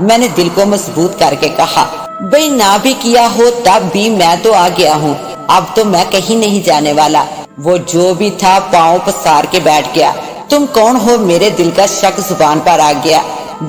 میں نے دل کو مضبوط کر کے کہا، بھئی نہ بھی کیا ہو تب بھی میں تو آ گیا ہوں، اب تو میں کہیں نہیں جانے والا۔ وہ جو بھی تھا پاؤں پسار کے بیٹھ گیا۔ تم کون ہو؟ میرے دل کا شک زبان پر آ گیا۔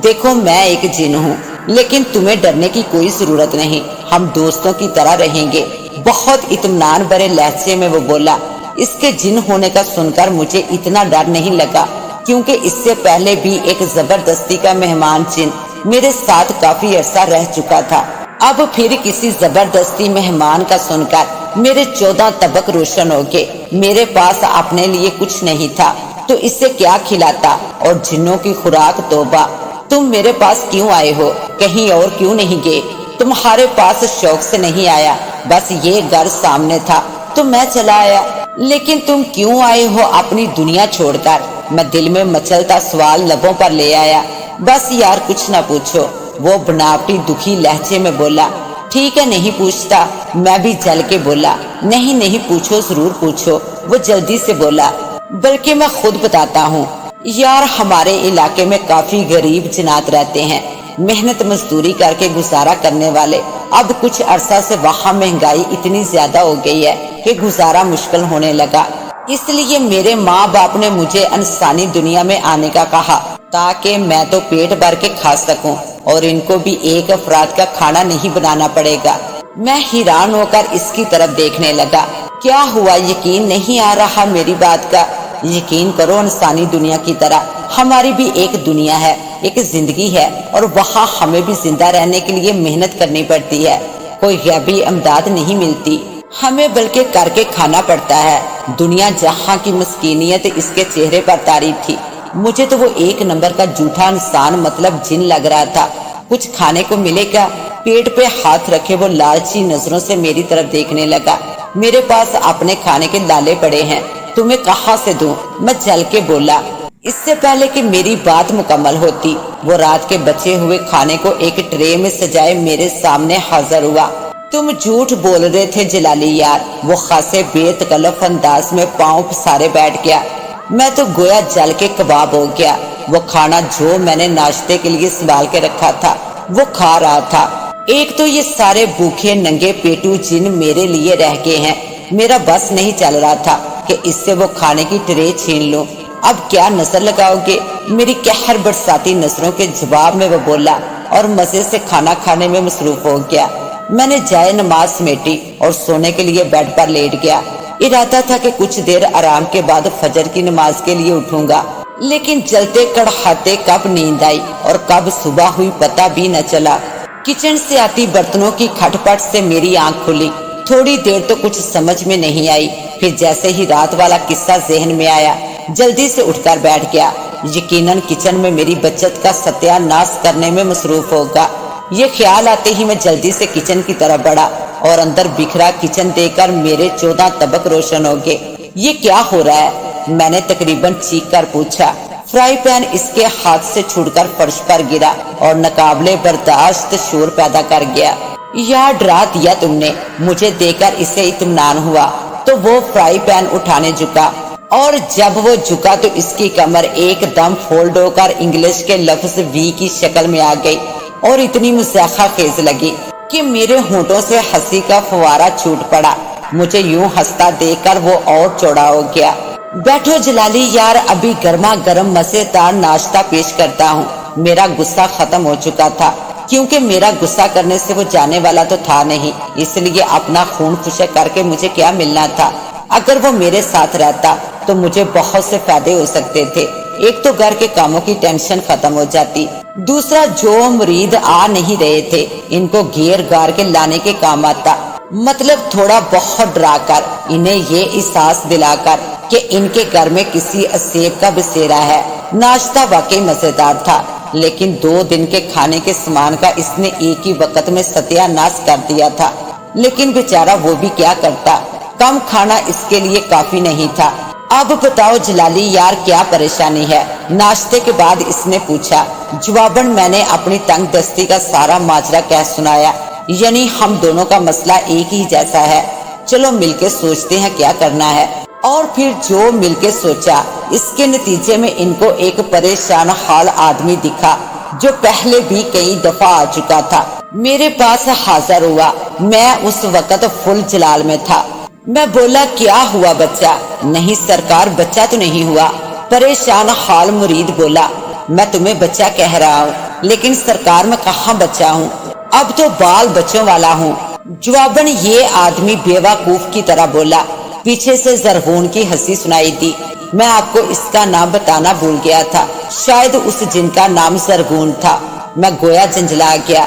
دیکھو میں ایک جن ہوں، لیکن تمہیں ڈرنے کی کوئی ضرورت نہیں، ہم دوستوں کی طرح رہیں گے۔ بہت اطمینان بھرے لہجے میں وہ بولا۔ اس کے جن ہونے کا سن کر مجھے اتنا ڈر نہیں لگا، کیونکہ اس سے پہلے بھی ایک زبردستی کا مہمان جن میرے ساتھ کافی عرصہ رہ چکا تھا۔ اب پھر کسی زبردستی مہمان کا سن کر میرے 14 طبق روشن ہو گئے۔ میرے پاس اپنے لیے کچھ نہیں تھا تو اسے کیا کھلاتا، اور جنوں کی خوراک توبہ۔ تم میرے پاس کیوں آئے ہو؟ کہیں اور کیوں نہیں گئے؟ تمہارے پاس شوق سے نہیں آیا، بس یہ گھر سامنے تھا تو میں چلا آیا۔ لیکن تم کیوں آئے ہو اپنی دنیا چھوڑ کر؟ میں دل میں مچلتا سوال لبوں پر لے آیا۔ بس یار کچھ نہ پوچھو، وہ بناوٹی دکھی لہجے میں بولا۔ ٹھیک ہے نہیں پوچھتا، میں بھی جل کے بولا۔ نہیں پوچھو، ضرور پوچھو، وہ جلدی سے بولا۔ بلکہ میں خود بتاتا ہوں۔ یار ہمارے علاقے میں کافی غریب جنات رہتے ہیں، محنت مزدوری کر کے گزارا کرنے والے۔ اب کچھ عرصہ سے وہاں مہنگائی اتنی زیادہ ہو گئی ہے کہ گزارا مشکل ہونے لگا، اس لیے میرے ماں باپ نے مجھے انسانی دنیا میں آنے کا کہا، تاکہ میں تو پیٹ بھر کے کھا سکوں اور ان کو بھی ایک افراد کا کھانا نہیں بنانا پڑے گا۔ میں حیران ہو کر اس کی طرف دیکھنے لگا۔ کیا ہوا؟ یقین نہیں آ رہا میری بات کا؟ یقین کرو، انسانی دنیا کی طرح ہماری بھی ایک دنیا ہے، ایک زندگی ہے، اور وہاں ہمیں بھی زندہ رہنے کے لیے محنت کرنی پڑتی ہے۔ کوئی غیبی امداد نہیں ملتی ہمیں، بلکہ کر کے کھانا پڑتا ہے۔ دنیا جہاں کی مسکینیت اس کے چہرے پر طاری تھی، مجھے تو وہ ایک نمبر کا جھوٹا انسان مطلب جن لگ رہا تھا۔ کچھ کھانے کو ملے گا؟ پیٹ پہ ہاتھ رکھے وہ لالچی نظروں سے میری طرف دیکھنے لگا۔ میرے پاس اپنے کھانے کے لالے پڑے ہیں، تمہیں کہاں سے دوں؟ میں جل کے بولا۔ اس سے پہلے کہ میری بات مکمل ہوتی، وہ رات کے بچے ہوئے کھانے کو ایک ٹرے میں سجائے میرے سامنے حاضر ہوا۔ تم جھوٹ بول رہے تھے جلالی یار، وہ خاصے بے تکلف انداز میں پاؤں پسارے بیٹھ گیا۔ میں تو گویا جل کے کباب ہو گیا۔ وہ کھانا جو میں نے ناشتے کے لیے سنبھال کے رکھا تھا وہ کھا رہا تھا۔ ایک تو یہ سارے بھوکے ننگے پیٹو جن میرے لیے رہ گئے ہیں، میرا بس نہیں چل رہا تھا کہ اس سے وہ کھانے کی ٹرے چھین لوں۔ اب کیا نظر لگاؤ گے؟ میری قہر برساتی نظروں کے جواب میں وہ بولا اور مزے سے کھانا کھانے میں مصروف ہو گیا۔ میں نے جائے نماز سمیٹی اور سونے کے لیے بیڈ پر لیٹ گیا۔ ارادہ تھا کہ کچھ دیر آرام کے بعد فجر کی نماز کے لیے اٹھوں گا، لیکن جلتے کڑہاتے کب نیند آئی اور کب صبح ہوئی پتہ بھی نہ چلا۔ کچن سے آتی برتنوں کی کھٹ پٹ سے میری آنکھ کھلی۔ تھوڑی دیر تو کچھ سمجھ میں نہیں آئی، پھر جیسے ہی رات والا قصہ ذہن میں آیا جلدی سے اٹھ کر بیٹھ گیا۔ یقیناً کچن میں میری بچت کا ستیہ ناش کرنے میں مصروف ہوگا۔ یہ خیال آتے ہی میں جلدی سے کچن کی طرف بڑھا اور اندر بکھرا کچن دیکھ کر میرے 14 طبق روشن ہو گئے۔ یہ کیا ہو رہا ہے؟ میں نے تقریباً چیخ کر پوچھا۔ فرائی پین اس کے ہاتھ سے چھوٹ کر فرش پر گرا اور ناقابل برداشت شور پیدا کر گیا۔ یا ڈرا دیا تم نے؟ مجھے دیکھ کر اسے اطمینان ہوا تو وہ فرائی پین اٹھانے جھکا، اور جب وہ جھکا تو اس کی کمر ایک دم فولڈ ہو کر انگلش کے لفظ وی کی شکل میں آ گئی اور اتنی مضحکہ خیز لگی کہ میرے ہونٹوں سے ہنسی کا فوارہ چھوٹ پڑا۔ مجھے یوں ہنستا دیکھ کر وہ اور چوڑا ہو گیا۔ بیٹھو جلالی یار، ابھی گرما گرم مزیدار ناشتہ پیش کرتا ہوں۔ میرا غصہ ختم ہو چکا تھا، کیونکہ میرا غصہ کرنے سے وہ جانے والا تو تھا نہیں، اس لیے اپنا خون خشک کر کے مجھے کیا ملنا تھا۔ اگر وہ میرے ساتھ رہتا تو مجھے بہت سے فائدے ہو سکتے تھے۔ ایک تو گھر کے کاموں کی ٹینشن ختم ہو جاتی، دوسرا جو مرید آ نہیں رہے تھے ان کو گھیر گار کے لانے کے کام آتا، مطلب تھوڑا بہت ڈرا کر انہیں یہ احساس دلا کر کہ ان کے گھر میں کسی اسیب کا بسیرا ہے۔ ناشتہ واقعی مزیدار تھا، لیکن 2 دن کے کھانے کے سامان کا اس نے ایک ہی وقت میں ستیہ ناش کر دیا تھا۔ لیکن بیچارہ وہ بھی کیا کرتا، کم کھانا اس کے لیے کافی نہیں تھا۔ اب بتاؤ جلالی یار کیا پریشانی ہے؟ ناشتے کے بعد اس نے پوچھا۔ جواباً میں نے اپنی تنگ دستی کا سارا ماجرا کہہ سنایا، یعنی ہم دونوں کا مسئلہ ایک ہی جیسا ہے، چلو مل کے سوچتے ہیں کیا کرنا ہے۔ اور پھر جو مل کے سوچا اس کے نتیجے میں ان کو ایک پریشان حال آدمی دکھا جو پہلے بھی کئی دفعہ آ چکا تھا، میرے پاس حاضر ہوا۔ میں اس وقت فل جلال میں تھا۔ میں بولا کیا ہوا بچہ؟ نہیں سرکار بچہ تو نہیں ہوا۔ پریشان حال مرید بولا میں تمہیں بچہ کہہ رہا ہوں لیکن سرکار میں کہاں بچہ ہوں، اب تو بال بچوں والا ہوں۔ جواباً یہ آدمی بیوقوف کی طرح بولا۔ پیچھے سے زرغون کی ہنسی سنائی دی۔ میں آپ کو اس کا نام بتانا بھول گیا تھا، شاید اس جن کا نام زرغون تھا۔ میں گویا جنجلا گیا۔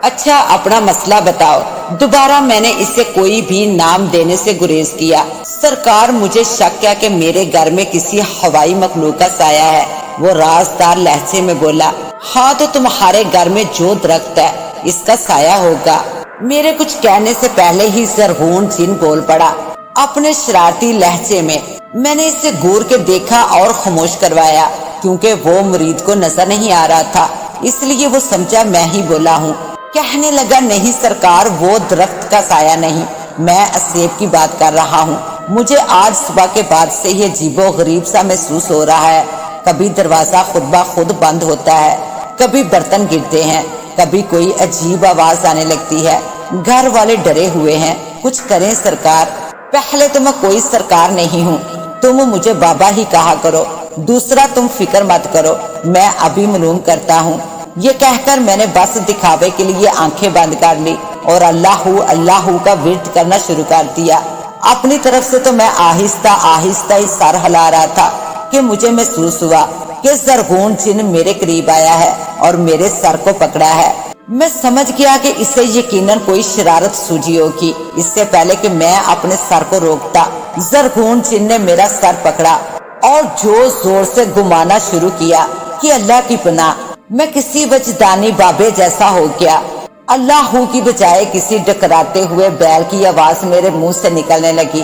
اچھا اپنا مسئلہ بتاؤ۔ دوبارہ میں نے اسے کوئی بھی نام دینے سے گریز کیا۔ سرکار مجھے شک ہے کہ میرے گھر میں کسی ہوائی مخلوق کا سایہ ہے۔ وہ رازدار لہجے میں بولا ہاں تو تمہارے گھر میں جو درخت ہے اس کا سایہ ہوگا۔ میرے کچھ کہنے سے پہلے ہی زرغون جن بول پڑا اپنے شرارتی لہجے میں۔ میں نے اسے گور کے دیکھا اور خاموش کروایا کیونکہ وہ مرید کو نظر نہیں آ رہا تھا، اس لیے وہ سمجھا میں ہی بولا ہوں۔ کہنے لگا نہیں سرکار وہ درخت کا سایہ نہیں، میں اسیب کی بات کر رہا ہوں۔ مجھے آج صبح کے بعد سے یہ عجیب و غریب سا محسوس ہو رہا ہے۔ کبھی دروازہ خود بخود بند ہوتا ہے، کبھی برتن گرتے ہیں، کبھی کوئی عجیب آواز آنے لگتی ہے۔ گھر والے ڈرے ہوئے ہیں، کچھ کریں سرکار۔ پہلے تو میں کوئی سرکار نہیں ہوں، تم مجھے بابا ہی کہا کرو۔ دوسرا تم فکر مت کرو، میں ابھی معلوم کرتا ہوں۔ یہ کہہ کر میں نے بس دکھاوے کے لیے آنکھیں بند کر لی اور اللہ اللہ کا ورد کرنا شروع کر دیا۔ اپنی طرف سے تو میں آہستہ آہستہ ہی سر ہلا رہا تھا کہ مجھے محسوس ہوا کہ زرغون جن میرے قریب آیا ہے اور میرے سر کو پکڑا ہے۔ میں سمجھ گیا کہ اسے یقیناً کوئی شرارت سوجی ہوگی۔ اس سے پہلے کہ میں اپنے سر کو روکتا زرغون جن نے میرا سر پکڑا اور جو زور سے گھمانا شروع کیا کہ اللہ کی پناہ میں کسی وجدانی بابے جیسا ہو گیا۔ اللہ کی بجائے کسی ڈکراتے ہوئے بیل کی آواز میرے منہ سے نکلنے لگی۔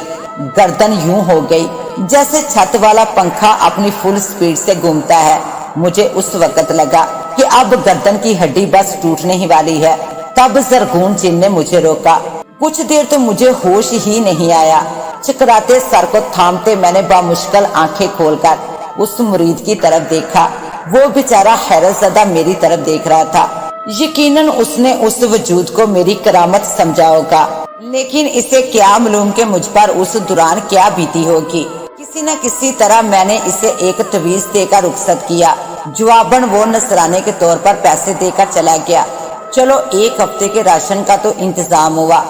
گردن یوں ہو گئی جیسے چھت والا پنکھا اپنی فل سپیڈ سے گھومتا ہے۔ مجھے اس وقت لگا کہ اب گردن کی ہڈی بس ٹوٹنے ہی والی ہے۔ تب زرغون جن نے مجھے روکا۔ کچھ دیر تو مجھے ہوش ہی نہیں آیا۔ چکراتے سر کو تھامتے میں نے بامشکل آنکھیں کھول کر اس مرید کی طرف دیکھا۔ وہ بیچارہ حیرت زدہ میری طرف دیکھ رہا تھا۔ یقیناً اس نے اس وجود کو میری کرامت سمجھا ہوگا، لیکن اسے کیا معلوم کہ مجھ پر اس دوران کیا بیتی ہوگی۔ کسی نہ کسی طرح میں نے اسے ایک تویز دے کر رخصت کیا۔ جواباً وہ نذرانے کے طور پر پیسے دے کر چلا گیا۔ چلو ایک ہفتے کے راشن کا تو انتظام ہوا۔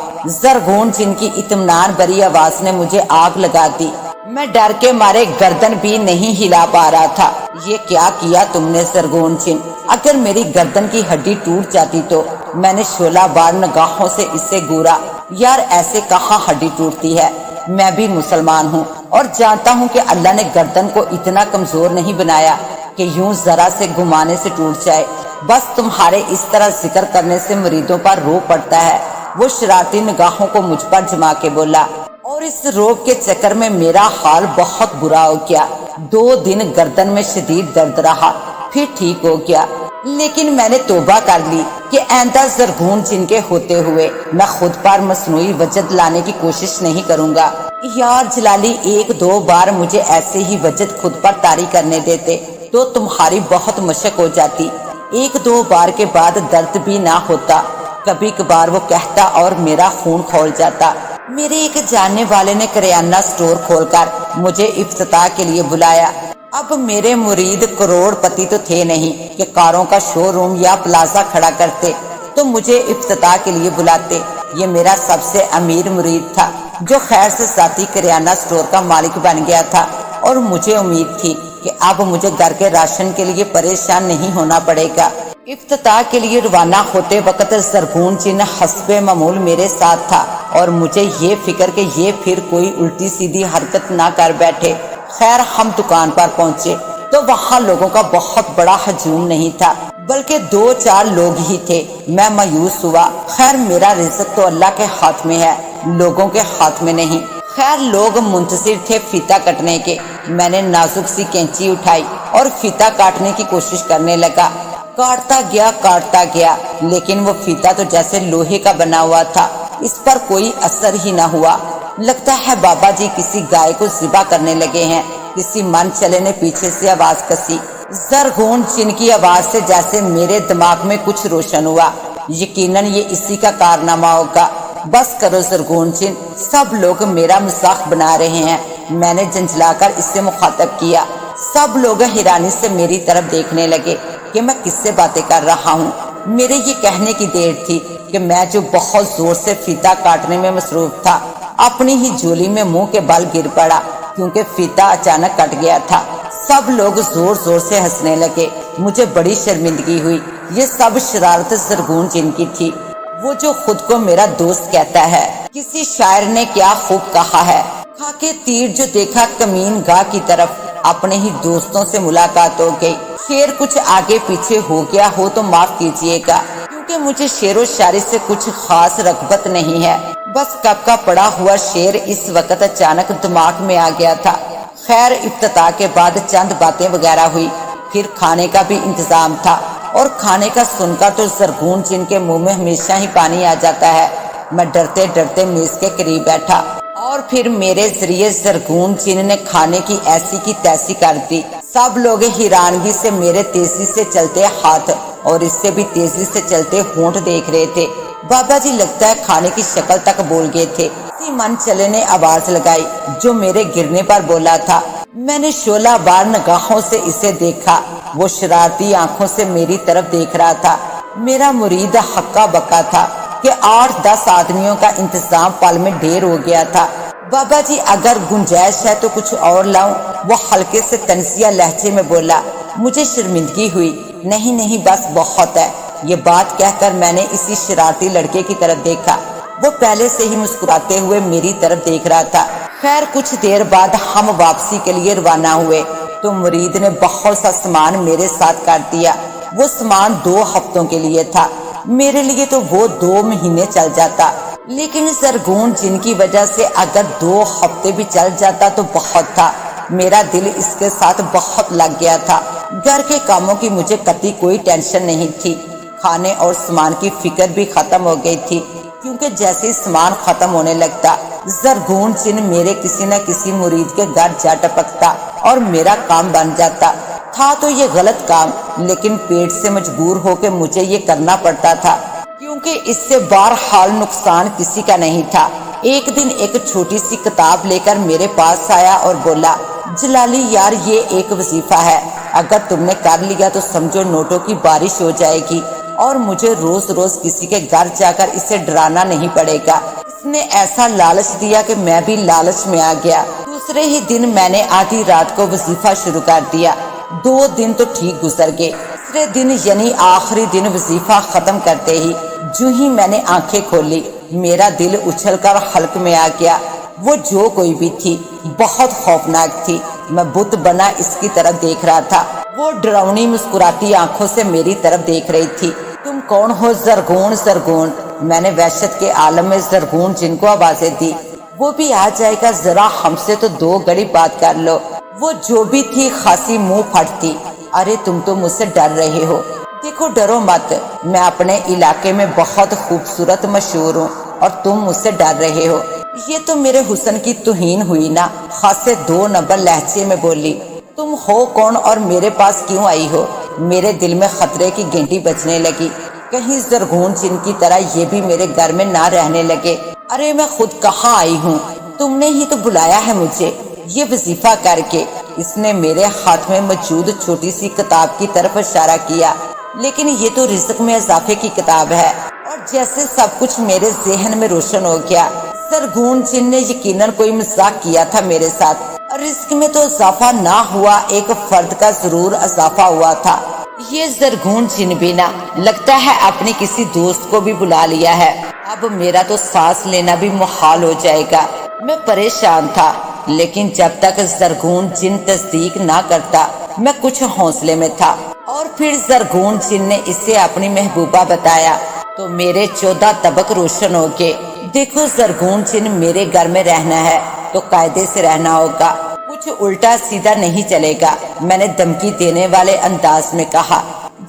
زرغون جن کی اطمینان بھری آواز نے مجھے آگ لگا دی۔ میں ڈر کے مارے گردن بھی نہیں ہلا پا رہا تھا۔ یہ کیا کیا تم نے زرغون جن؟ اگر میری گردن کی ہڈی ٹوٹ جاتی تو؟ میں نے شعلہ بار نگاہوں سے اسے گورا۔ یار ایسے کہاں ہڈی ٹوٹتی ہے؟ میں بھی مسلمان ہوں اور جانتا ہوں کہ اللہ نے گردن کو اتنا کمزور نہیں بنایا کہ یوں ذرا سے گھمانے سے ٹوٹ جائے۔ بس تمہارے اس طرح ذکر کرنے سے مریدوں پر رو پڑتا ہے۔ وہ شرارتی نگاہوں کو مجھ پر جما کے بولا اور اس روب کے چکر میں میرا حال بہت برا ہو گیا۔ 2 دن گردن میں شدید درد رہا، پھر ٹھیک ہو گیا۔ لیکن میں نے توبہ کر لی کہ آئندہ زرغون جن کے ہوتے ہوئے میں خود پر مصنوعی وجد لانے کی کوشش نہیں کروں گا۔ یار جلالی 1-2 بار مجھے ایسے ہی وجد خود پر طاری کرنے دیتے تو تمہاری بہت مشق ہو جاتی۔ 1-2 بار کے بعد درد بھی نہ ہوتا۔ کبھی کبھار وہ کہتا اور میرا خون کھول جاتا۔ میرے ایک جاننے والے نے کریانہ سٹور کھول کر مجھے افتتاح کے لیے بلایا۔ اب میرے مرید کروڑ پتی تو تھے نہیں کہ کاروں کا شو روم یا پلازا کھڑا کرتے تو مجھے افتتاح کے لیے بلاتے۔ یہ میرا سب سے امیر مرید تھا جو خیر سے ذاتی کریانہ سٹور کا مالک بن گیا تھا، اور مجھے امید تھی کہ اب مجھے گھر کے راشن کے لیے پریشان نہیں ہونا پڑے گا۔ افتتاح کے لیے روانہ ہوتے وقت زرغون جن حسب معمول میرے ساتھ تھا اور مجھے یہ فکر کہ یہ پھر کوئی الٹی سیدھی حرکت نہ کر بیٹھے۔ خیر ہم دکان پر پہنچے تو وہاں لوگوں کا بہت بڑا ہجوم نہیں تھا بلکہ 2-4 لوگ ہی تھے۔ میں مایوس ہوا۔ خیر میرا رزق تو اللہ کے ہاتھ میں ہے، لوگوں کے ہاتھ میں نہیں۔ خیر لوگ منتظر تھے فیتا کٹنے کے۔ میں نے نازک سی کینچی اٹھائی اور فیتا کاٹنے کی کوشش کرنے لگا۔ کاٹتا گیا لیکن وہ فیتا تو جیسے لوہے کا بنا ہوا تھا، اس پر کوئی اثر ہی نہ ہوا۔ لگتا ہے بابا جی کسی گائے کو ذبح کرنے لگے ہیں۔ کسی من چلے نے پیچھے سے آواز کسی زرغون جن کی آواز سے جیسے میرے دماغ میں کچھ روشن ہوا۔ یقیناً یہ اسی کا کارنامہ ہوگا۔ بس کرو زرغون جن، سب لوگ میرا مذاق بنا رہے ہیں، میں نے جھنجھلا کر اس سے مخاطب کیا۔ سب لوگ حیرانی سے میری طرف دیکھنے لگے کہ میں کس سے باتیں کر رہا ہوں۔ میرے یہ کہنے کی دیر تھی کہ میں جو بہت زور سے فیتا کاٹنے میں مصروف تھا، اپنی ہی جولی میں منہ کے بل گر پڑا کیونکہ فیتا اچانک کٹ گیا تھا۔ سب لوگ زور زور سے ہنسنے لگے۔ مجھے بڑی شرمندگی ہوئی۔ یہ سب شرارت زرغون جن کی تھی، وہ جو خود کو میرا دوست کہتا ہے۔ کسی شاعر نے کیا خوب کہا ہے، کھا کے تیر جو دیکھا کمین گاہ کی طرف، اپنے ہی دوستوں سے ملاقات ہو گئی۔ شعر کچھ آگے پیچھے ہو گیا ہو تو معاف کیجیے گا، کیونکہ مجھے شعر و شاعری سے کچھ خاص رغبت نہیں ہے۔ بس کب کا پڑا ہوا شعر اس وقت اچانک دماغ میں آ گیا تھا۔ خیر، افتتاح کے بعد چند باتیں وغیرہ ہوئی، پھر کھانے کا بھی انتظام تھا، اور کھانے کا سن کر تو زرغون جن کے منہ میں ہمیشہ ہی پانی آ جاتا ہے۔ میں ڈرتے ڈرتے میز کے قریب بیٹھا، اور پھر میرے ذریعے زرغون جن نے کھانے کی ایسی کی تیسی کر دی۔ سب لوگ حیرانگی سے میرے تیزی سے چلتے ہاتھ اور اس سے بھی تیزی سے چلتے ہونٹ دیکھ رہے تھے۔ بابا جی لگتا ہے کھانے کی شکل تک بول گئے تھے۔ اسی من چلے نے آواز لگائی جو میرے گرنے پر بولا تھا۔ میں نے شعلہ بار نگاہوں سے اسے دیکھا۔ وہ شرارتی آنکھوں سے میری طرف دیکھ رہا تھا۔ میرا مرید ہکا بکا تھا کہ 8-10 آدمیوں کا انتظام پل میں ڈھیر ہو گیا تھا۔ بابا جی اگر گنجائش ہے تو کچھ اور لاؤں؟ وہ ہلکے سے طنزیہ لہجے میں بولا۔ مجھے شرمندگی ہوئی۔ نہیں نہیں، بس بہت ہے۔ یہ بات کہہ کر میں نے اسی شرارتی لڑکے کی طرف دیکھا۔ وہ پہلے سے ہی مسکراتے ہوئے میری طرف دیکھ رہا تھا۔ خیر، کچھ دیر بعد ہم واپسی کے لیے روانہ ہوئے تو مرید نے بہت سا سامان میرے ساتھ کر دیا۔ وہ سامان 2 ہفتوں کے لیے تھا، میرے لیے تو وہ 2 مہینے چل جاتا، لیکن زرغون جن کی وجہ سے اگر 2 ہفتے بھی چل جاتا تو بہت تھا۔ میرا دل اس کے ساتھ بہت لگ گیا تھا۔ گھر کے کاموں کی مجھے قطعی کوئی ٹینشن نہیں تھی۔ کھانے اور سامان کی فکر بھی ختم ہو گئی تھی، کیونکہ جیسے سامان ختم ہونے لگتا زرغون جن میرے کسی نہ کسی مرید کے گھر جا ٹپکتا اور میرا کام بن جاتا۔ تھا تو یہ غلط کام، لیکن پیٹ سے مجبور ہو کے مجھے یہ کرنا پڑتا تھا، کیونکہ اس سے بہرحال نقصان کسی کا نہیں تھا۔ ایک دن ایک چھوٹی سی کتاب لے کر میرے پاس آیا اور بولا، جلالی یار، یہ ایک وظیفہ ہے، اگر تم نے کر لیا تو سمجھو نوٹوں کی بارش ہو جائے گی اور مجھے روز روز کسی کے گھر جا کر اسے ڈرانا نہیں پڑے گا۔ اس نے ایسا لالچ دیا کہ میں بھی لالچ میں آ گیا۔ دوسرے ہی دن میں نے آدھی رات کو وظیفہ شروع کر دیا۔ 2 دن تو ٹھیک گزر گئے۔ تیسرے دن یعنی آخری دن وظیفہ ختم کرتے ہی جو ہی میں نے آنکھیں کھولی، میرا دل اچھل کر حلق میں آ گیا۔ وہ جو کوئی بھی تھی بہت خوفناک تھی۔ میں بت بنا اس کی طرف دیکھ رہا تھا۔ وہ ڈراؤنی مسکراتی آنکھوں سے میری طرف دیکھ رہی تھی۔ تم کون ہو زرغون؟ زرغون، میں نے وحشت کے عالم میں زرغون جن کو آوازیں دی۔ وہ بھی آ جائے گا، ذرا ہم سے تو 2 گھڑی بات کر لو۔ وہ جو بھی تھی خاصی منہ پھٹ تھی۔ ارے تم تو مجھ سے ڈر رہے ہو؟ دیکھو ڈرو مت، میں اپنے علاقے میں بہت خوبصورت مشہور ہوں اور تم مجھ سے ڈر رہے ہو؟ یہ تو میرے حسن کی توہین ہوئی نا، خاصے 2 نمبر لہجے میں بولی۔ تم ہو کون اور میرے پاس کیوں آئی ہو؟ میرے دل میں خطرے کی گھنٹی بجنے لگی، کہیں زرغون جن کی طرح یہ بھی میرے گھر میں نہ رہنے لگے۔ ارے میں خود کہاں آئی ہوں، تم نے ہی تو بلایا ہے مجھے یہ وظیفہ کر کے۔ اس نے میرے ہاتھ میں موجود چھوٹی سی کتاب کی طرف اشارہ کیا، لیکن یہ تو رزق میں اضافے کی کتاب ہے، اور جیسے سب کچھ میرے ذہن میں روشن ہو گیا۔ زرغون جن نے یقیناً کوئی مذاق کیا تھا میرے ساتھ۔ رزق میں تو اضافہ نہ ہوا، ایک فرد کا ضرور اضافہ ہوا تھا۔ یہ زرغون جن بھی نہ لگتا ہے اپنی کسی دوست کو بھی بلا لیا ہے۔ اب میرا تو سانس لینا بھی محال ہو جائے گا۔ میں پریشان تھا، لیکن جب تک زرغون جن تصدیق نہ کرتا میں کچھ حوصلے میں تھا۔ اور پھر زرغون جن نے اسے اپنی محبوبہ بتایا تو میرے 14 طبق روشن ہو گئے۔ دیکھو زرغون جن، میرے گھر میں رہنا ہے تو قاعدے سے رہنا ہوگا، کچھ الٹا سیدھا نہیں چلے گا، میں نے دھمکی دینے والے انداز میں کہا۔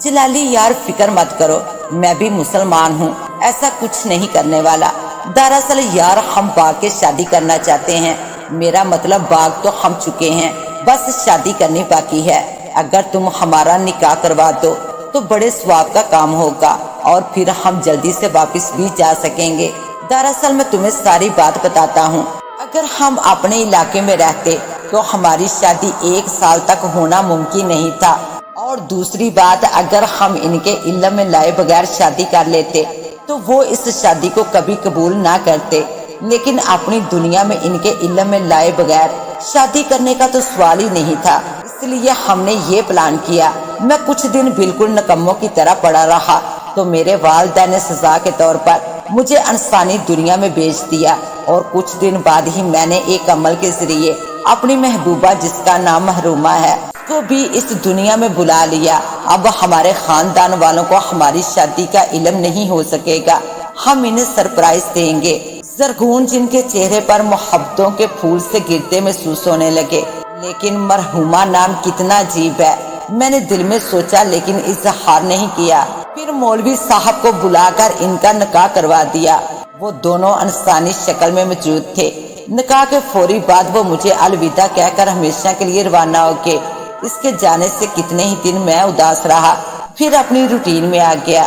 جلالی یار فکر مت کرو، میں بھی مسلمان ہوں، ایسا کچھ نہیں کرنے والا۔ دراصل یار ہم باغ کے شادی کرنا چاہتے ہیں، میرا مطلب باغ تو ہم چکے ہیں، بس شادی کرنی باقی ہے۔ اگر تم ہمارا نکاح کروا دو تو بڑے ثواب کا کام ہوگا اور پھر ہم جلدی سے واپس بھی جا سکیں گے۔ دراصل میں تمہیں ساری بات بتاتا ہوں، اگر ہم اپنے علاقے میں رہتے تو ہماری شادی 1 سال تک ہونا ممکن نہیں تھا، اور دوسری بات، اگر ہم ان کے علم میں لائے بغیر شادی کر لیتے تو وہ اس شادی کو کبھی قبول نہ کرتے، لیکن اپنی دنیا میں ان کے علم میں لائے بغیر شادی کرنے کا تو سوال ہی نہیں تھا، اس لیے ہم نے یہ پلان کیا۔ میں کچھ دن بالکل نکموں کی طرح پڑا رہا تو میرے والدہ نے سزا کے طور پر مجھے انسانی دنیا میں بھیج دیا، اور کچھ دن بعد ہی میں نے ایک عمل کے ذریعے اپنی محبوبہ، جس کا نام محرومہ ہے، کو بھی اس دنیا میں بلا لیا۔ اب ہمارے خاندان والوں کو ہماری شادی کا علم نہیں ہو سکے گا، ہم انہیں سرپرائز دیں گے۔ زرغون جن کے چہرے پر محبتوں کے پھول سے گرتے محسوس ہونے لگے۔ لیکن مرحومہ نام کتنا عجیب ہے، میں نے دل میں سوچا، لیکن اظہار نہیں کیا۔ پھر مولوی صاحب کو بلا کر ان کا نکاح کروا دیا۔ وہ دونوں انسانی شکل میں موجود تھے۔ نکاح کے فوری بعد وہ مجھے الوداع کہہ کر ہمیشہ کے لیے روانہ ہو گئے۔ اس کے جانے سے کتنے ہی دن میں اداس رہا، پھر اپنی روٹین میں آ گیا۔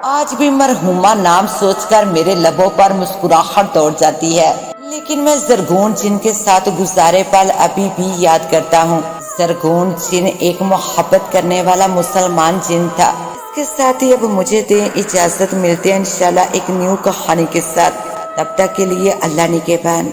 آج بھی مرحومہ نام سوچ کر میرے لبوں پر مسکراہٹ دوڑ جاتی ہے، لیکن میں زرغون جن کے ساتھ گزارے پل ابھی بھی یاد کرتا ہوں۔ زرغون جن ایک محبت کرنے والا مسلمان جن تھا۔ اس کے ساتھ ہی اب مجھے دیں اجازت، ملتے ہیں انشاءاللہ ایک نیو کہانی کے ساتھ۔ تب تک کے لیے اللہ نگہبان۔